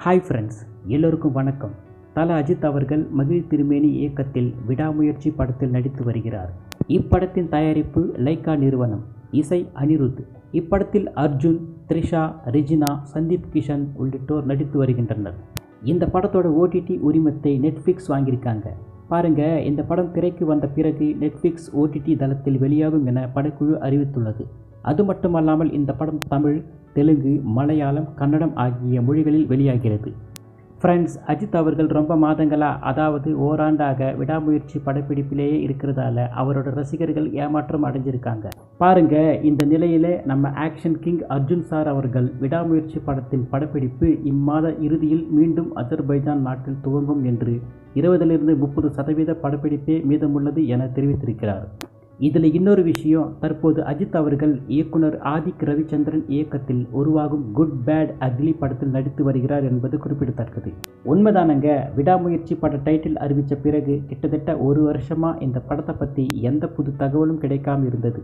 Hi friends, எல்லோருக்கும் வணக்கம். தல அஜித் அவர்கள் மகிழ் திருமேனி இயக்கத்தில் விடாமுயற்சி படத்தில் நடித்து வருகிறார். இப்படத்தின் தயாரிப்பு லைக்கா நிறுவனம், இசை அனிருத். இப்படத்தில் அர்ஜுன், த்ரிஷா, ரெஜினா, சந்தீப் கிஷன் உள்ளிட்டோர் நடித்து வருகின்றனர். இந்த படத்தோட ஓடிடி உரிமத்தை நெட்ஃப்ளிக்ஸ் வாங்கியிருக்காங்க. பாருங்க, இந்த படம் திரைக்கு வந்த பிறகு நெட்ஃப்ளிக்ஸ் ஓடிடி தளத்தில் வெளியாகும் என படக்குழு அறிவித்துள்ளது. அது மட்டுமல்லாமல் இந்த படம் தமிழ், தெலுங்கு, மலையாளம், கன்னடம் ஆகிய மொழிகளில் வெளியாகிறது. ஃப்ரெண்ட்ஸ், அஜித் அவர்கள் ரொம்ப மாதங்களாக, அதாவது ஓராண்டாக விடாமுயற்சி படப்பிடிப்பிலேயே இருக்கிறதால அவரோட ரசிகர்கள் ஏமாற்றம் அடைஞ்சிருக்காங்க. பாருங்க, இந்த நிலையில நம்ம ஆக்ஷன் கிங் அர்ஜுன் சார் அவர்கள் விடாமுயற்சி படத்தின் படப்பிடிப்பு இம்மாத இறுதியில் மீண்டும் அஜர்பைஜான் நாட்டில் துவங்கும் என்று 20-30% படப்பிடிப்பே மீதமுள்ளது என தெரிவித்திருக்கிறார். இதில் இன்னொரு விஷயம், தற்போது அஜித் அவர்கள் இயக்குனர் ஆதிக் ரவிச்சந்திரன் இயக்கத்தில் உருவாகும் குட் பேட் அக்லி படத்தில் நடித்து வருகிறார் என்பது குறிப்பிடத்தக்கது. உண்மைதானங்க, விடாமுயற்சி பட டைட்டில் அறிவித்த பிறகு கிட்டத்தட்ட ஒரு வருஷமாக இந்த படத்தை பற்றி எந்த புது தகவலும் கிடைக்காம இருந்தது.